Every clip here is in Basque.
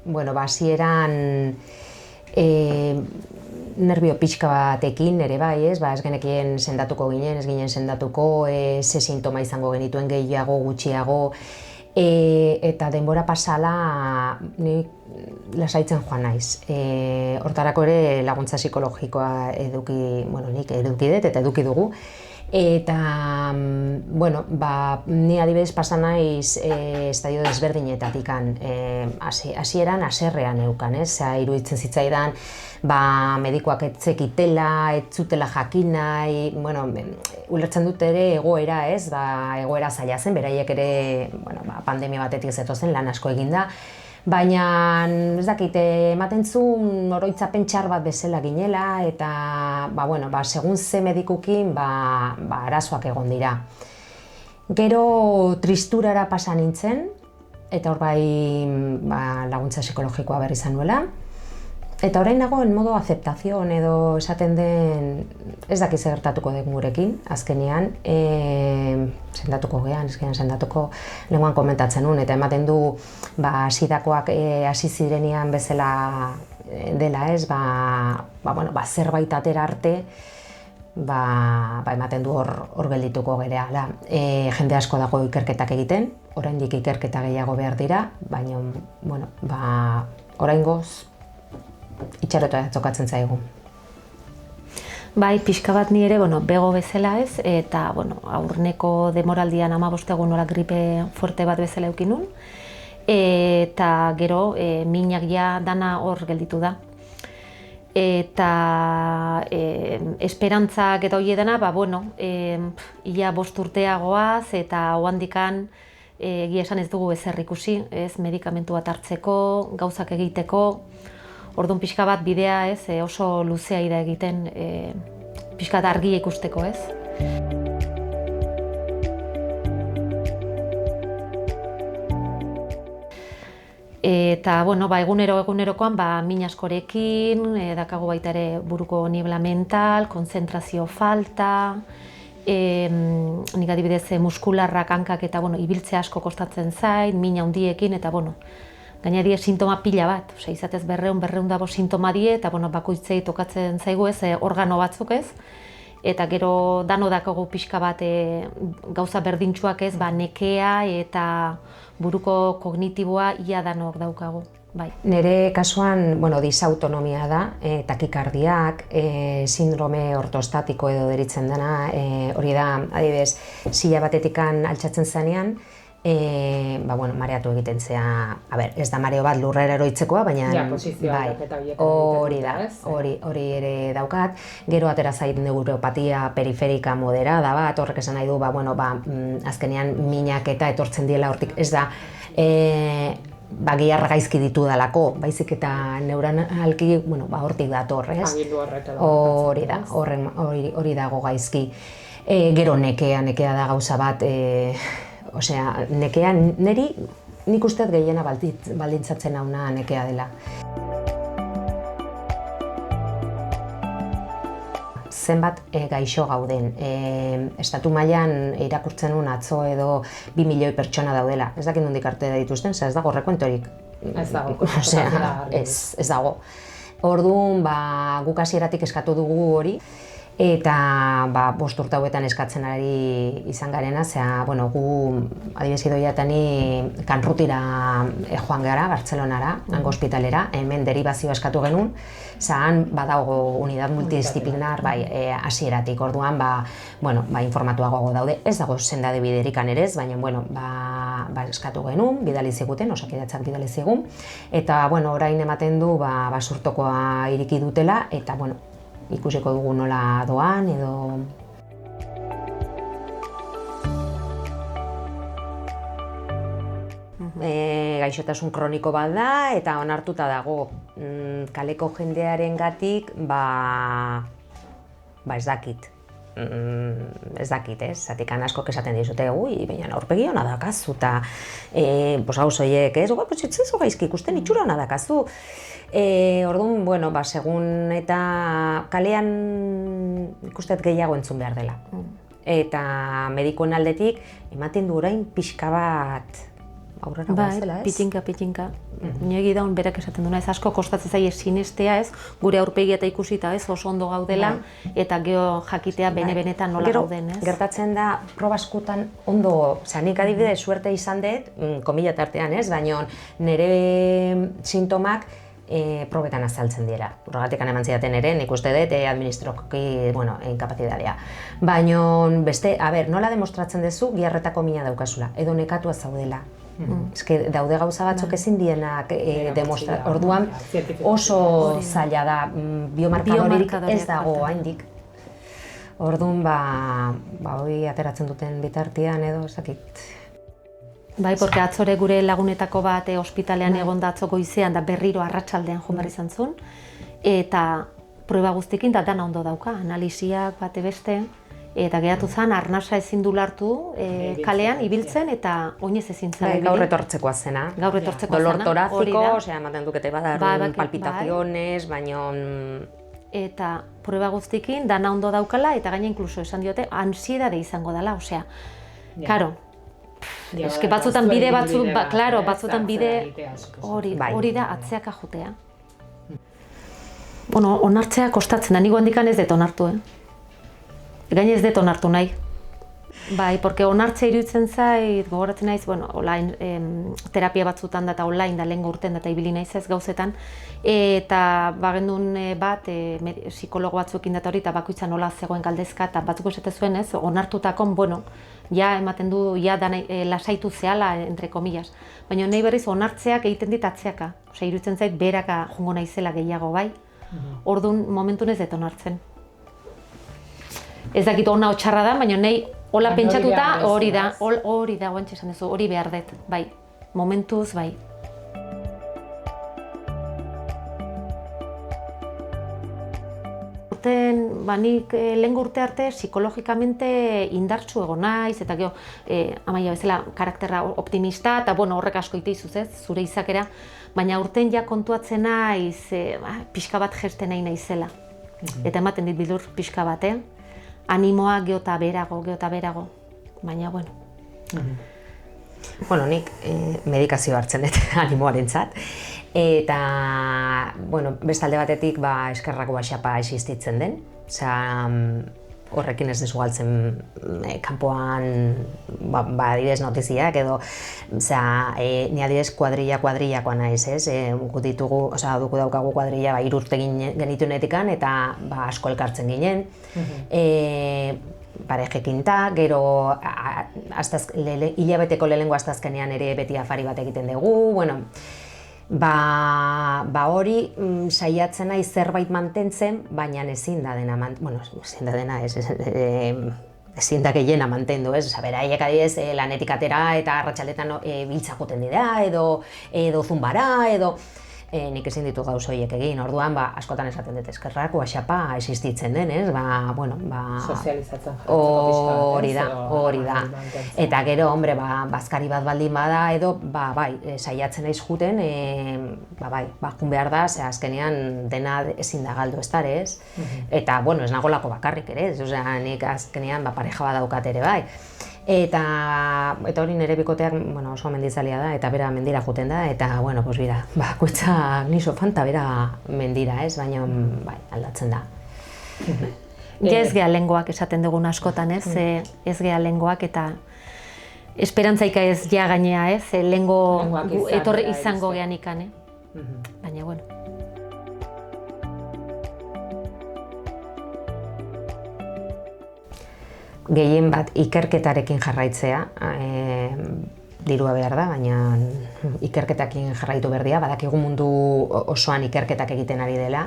bueno, hasieran nervio pixka batekin ere bai, ez genekien sendatuko ginen, ez ginen sendatuko, ze sintoma izango genituen gehiago, gutxiago, eta denbora pasala ni lasaitzen joan naiz. Hortarako ere laguntza psikologikoa nik eduki dut eta eduki dugu. Eta, bueno, ni adibidez pasa naiz estadio desberdinetatikan, hasieran haserrean eukan, iruditzen zitzaidan, medikuak ez zekitela, ez zutela jakin nahi, bueno, ulertzen dut ere egoera, egoera zaila zen, beraiek ere, pandemia batetik zetozen, lan asko eginda, baina, ez dakit, ematen zuen oroitzapen txar bat bezala ginela, eta, segun ze medikukin, arazoak egon dira. Gero tristurara pasa nintzen, eta hor laguntza psikologikoa berri izan nuela. Eta orain nago en modo aceptazion edo esaten den, ez dakit zer gertatuko den gurekin, azkenean, sendatuko gean, sendatuko lenguan komentatzen nuen, eta ematen du sidakoak hasi zirenean bezala dela zerbait atera arte, ematen du hor geldituko gereala. Jende asko dago ikerketak egiten, oraindik ikerketa gehiago behar dira, baina, oraingoz, itxarotea tokatzen zaigu. Bai, pixka bat ni ere, bego bezala ez, eta, aurreneko demoraldian 15 egun nola gripe fuerte bat bezala eukin nun, eta gero, minak ja dana hor gelditu da. Eta esperantzak eta hori edana, ia 5 urteagoaz, eta ohandikan egia esan ez dugu ezer ikusi, medikamentu bat hartzeko, gauzak egiteko. Orduan pixka bat bidea oso luzea da egiten, pixka bat argia ikusteko, ez? Eta, egunerokoan min askorekin, dakagu baita ere buruko nibla mental, konzentrazio falta, nik adibidez muskularrak, hankak eta ibiltze asko kostatzen zait, min handiekin, eta gaina die sintoma pila bat, izatez 200 sintoma die, eta bakoitzei tokatzen zaigu organo batzuk ez, eta gero dano dakagu pixka bat gauza berdintxuak ez, nekea eta buruko kognitiboa ia danok daukagu. Nere kasuan, disautonomia da, takikardiak, sindrome ortostatiko edo deritzen dena, hori da, adibidez, sila batetikan altxatzen zanean, mareatu egiten zea, ez da mareo bat lurrera eroitzekoa, baina hori ere daukat. Gero atera zait neuropatia periferika moderada bat, horrek esan nahi du, azkenean minak eta etortzen diela hortik, ez da, giharra gaizki ditu dalako, baizik eta neuronalki, hortik dator, ez? Hori dago gaizki. Gero nekea da gauza bat, nekea, nik usteet gehiena baldintzatzen hauna nekea dela. Zenbat gaixo gauden. Estatu mailan irakurtzen nuen atzo edo 2 milioi pertsona daudela. Ez dakit nondik arte dituzten, ez dago recuentorik. Ez dago. Ez dago. Orduan, guk hasieratik eskatu dugu hori, eta 5 urte hauetan eskatzen ari izan garena, gu adibidez Idoiatani Kanrutira joan gara, Bartzelonara, hango ospitalera, hemen deribazioa eskatu genuen, han badago unidad multidisciplinar hasieratik, orduan informatuago daude, ez dago sendade biderikan ere ez, baina eskatu genuen, bidali ziguten, Osakidetzak bidali zigun, eta orain ematen du basurtokoa iriki dutela, eta ikusiko dugu nola doan edo... Gaixotasun kroniko bat da eta onartuta dago. Kaleko jendearengatik, ez dakit. Ez dakit, ez? Zatikan askok esaten dizute, baina aurpegi hona dakazu, eta gauza horiek, ez? Ez gaizki ikusten itxura hona dakazu. Orduan, segun eta kalean ikustet gehiago entzun behar dela. Eta medikuen aldetik ematen du orain pixka bat aurrera Bai, goazela, ez? pitxinka. Inoegi daun berak esaten duna, ez asko kostatzen zaie sinestea, ez, gure aurpegia eta ikusita, ez, oso ondo gaudela, eta geho jakitea bene-benetan nola gauden, ez? Gertatzen da, proba askotan ondo, osea, nik adibidez suerte izan dut, komila tartean, ez, baina nire sintomak probetan azaltzen dira. Horregatik eman zidaten ere, nik uste dut administroki, inkapazitatea. Baina beste, nola demostratzen duzu giharretako mina daukazula, edo nekatua zaudela. Eske daude gauza batzuk ezin dienak demostra. Orduan oso zaila da, biomarkadorerik ez dago haindik. Orduan, hori ateratzen duten bitartean edo, ez dakit. Bai, porque atzore gure lagunetako bat ospitalean egon da atzo goizean da berriro arratsaldean joan behar izan zuen. Eta proba guztikin da dana ondo dauka, analisiak bate beste. Eta geratu zen, arnasa ezin du lartu kalean ibiltzen eta oinez ezin zara ibili. Gaur etortzekoa zena. Gaur etortzekoa zena. Dolor toraziko, osea, ematen dukete badar palpitaciones, baina... Eta proba guztikin dana ondo daukala eta gaina inkluso esan diote ansiedade izango dela, osea, karo. Eske batzutan bide batzutan bide hori da atzeaka jotea. Bueno, onartzea kostatzen da, nigo handikan ez dut onartu, Gaine ez dut onartu nahi. Bai, porque onartzea iruditzen zait, gogoratzen naiz, online terapia batzutan da eta online da lehengo urten da eta ibili naiz ez gauzetan. Eta bagendun bat, psikologo batzuekin data hori eta bakoitza nola zegoen galdezka eta batzuko esate zuen ez, onartutakon, ja ematen du, ja lasaitu zehala, entre comillas. Baina nahi berriz onartzeak egiten dit atzeaka. Osea, iruditzen zait beraka jongo naizela gehiago, bai. Orduan momentun ez dut onartzen. Ez dakit ona txarra da, baina nahi hola pentsatuta hori da, guantxe esan duzu, hori behar dut, bai. Momentuz, bai. Nik lehengo urte arte psikologikamente indartsu egon naiz, eta gero, Amaia bezala, karakterra optimista, eta horrek asko ite izuz ez, zure izakera, baina urten ja kontuatzen naiz, pixka bat jesten nahi naizela. Eta ematen dit bildur pixka bat, animoa geho eta berago, baina, Nik medikazio hartzen dut animoarentzat. Eta, bestalde batetik eskerrako baxapa existitzen den. Horrekin ez dezu galtzen kanpoan, adibidez notiziak edo, ni adibidez kuadrillakoa naiz, ez? Duku daukagu kuadrilla 3 urte genituenetikan eta asko elkartzen ginen. Parejekin gero hilabeteko lehenengo astazkenean ere beti afari bat egiten dugu, hori saiatzen nahi zerbait mantentzen, baina ezin da dena ezin da gehiena mantendu, ez? Beraiek adibidez lanetik atera eta arratsaldetan biltza joten dira, edo zumbara, edo... Nik ezin ditu gauza horiek egin, orduan askotan esaten dut eskerrak, xapa existitzen den, ez? Sozializatzen hori da. Eta gero, bazkari bat baldin bada edo, saiatzen naiz juten, jun behar da, azkenean dena ezin da galdu ez dara, ez? Eta, ez nagolako bakarrik ere, ez? Nik azkenean pareja bat daukat ere bai. Eta hori nire bikoteak oso mendizalia da, eta bera mendira juten da, eta, bakoitza niso fanta bera mendira, ez? Baina, aldatzen da. Ja ez geha lengoak esaten dugun askotan, ez? Ez geha lengoak eta esperantzaika ez ja gainea, ez? Lengo etorri izango gehan ikan, Baina, Gehien bat ikerketarekin jarraitzea, dirua behar da, baina ikerketakin jarraitu behar dira, badakigu mundu osoan ikerketak egiten ari direla,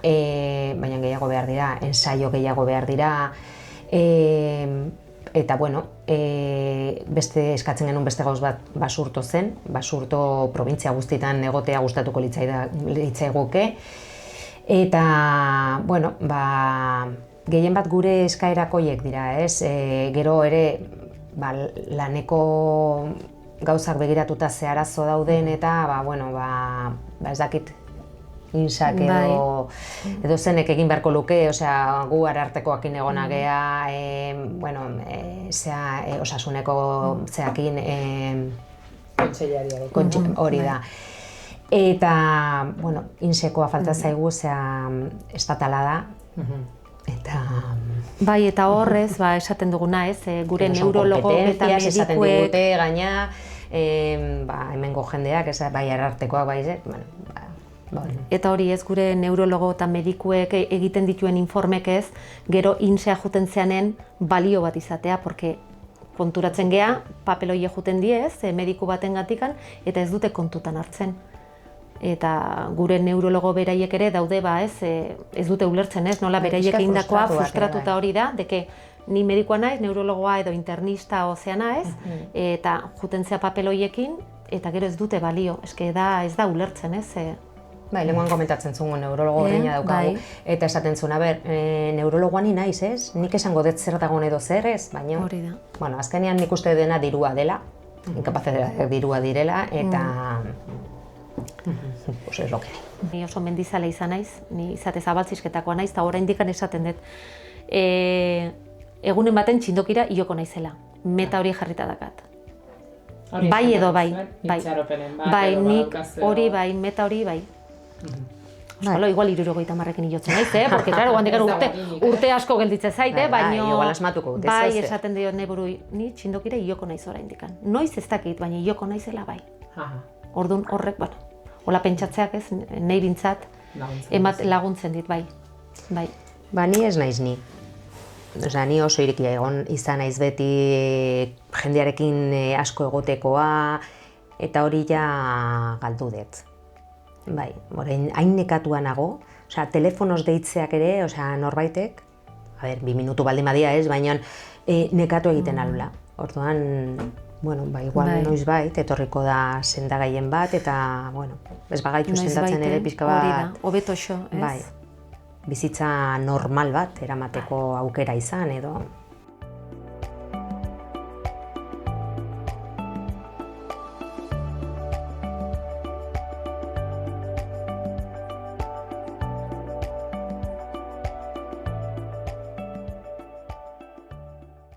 baina gehiago behar dira, ensaio gehiago behar dira, eta beste eskatzen genuen beste gauz bat Basurto zen, Basurto provintzia guztietan egotea gustatuko litzaiguke, eta, gehien bat gure eskaerak horiek dira, ez? Gero ere laneko gauzak begiratuta ze arazo dauden eta ez dakit insak edo zenek egin beharko luke, gu arartekoakin egona geha, osasuneko zeakin Kontseilariare. Hori da. Eta, bueno, insekoa falta zaigu, zea estatala da. Eta... Bai, eta horrez, esaten duguna, gure neurologo eta medikuek... Esaten digute, gaina, hemengo jendeak, bai arartekoak, bai, Eta hori ez, gure neurologo eta medikuek egiten dituen informek ez, gero insea juten zeanen balio bat izatea, porque konturatzen gea, papeloie juten diez, mediku baten gatikan, eta ez dute kontutan hartzen. Eta gure neurologo beraiek ere daude, ez dute ulertzen ez, nola beraiek egindakoa frustratuta hori da, deke ni medikoa naiz, neurologoa edo internista ozea naiz, eta jutentzea papeloiekin, eta gero ez dute balio, eske ez da ulertzen ez. Bai, lehenkoan komentatzen zuen neurologo horreina daukagu, eta esaten zuen, neurologoa ni naiz ez, nik esango dut zer dagoen edo zer ez, baina, bueno, azkenean nik uste dena dirua dela, inkapazitateak dirua direla, eta... Pues es lo que hay. Ni oso mendizale izan naiz, ni izate zabaltzizketakoa naiz, eta oraindikan esaten dut. Egunen baten txindokira ioko naizela, meta hori jarrita dakat. Bai edo bai, bai, nik hori bai, meta hori bai. Oskalo, igual 70 iotzen naiz, porque claro, guandikan urte asko gelditzen zaite, baina... Igual asmatuko dut, bai, esaten diot neburu, ni txindokira ioko naiz oraindikan. Noiz ez dakit, baina ioko naizela bai. Orduan horrek, hola pentsatzeak ez, nahi bintzat, laguntzen dit, bai. Ba, ni ez naiz ni. Osea, ni oso irikia egon izan naiz beti jendearekin asko egotekoa, eta hori ja galdu dut. Bai, orain hain nekatua nago, osea, telefonoz deitzeak ere, osea, norbaitek, 2 minutu baldin badia ez, baina nekatu egiten alula. Orduan, bueno, igual noizbait, etorriko da sendagaien bat, eta, bueno, ez bagaitu sendatzen ere pixka bat... Hori da, hobeto xo, ez? Bai, bizitza normal bat eramateko aukera izan, edo...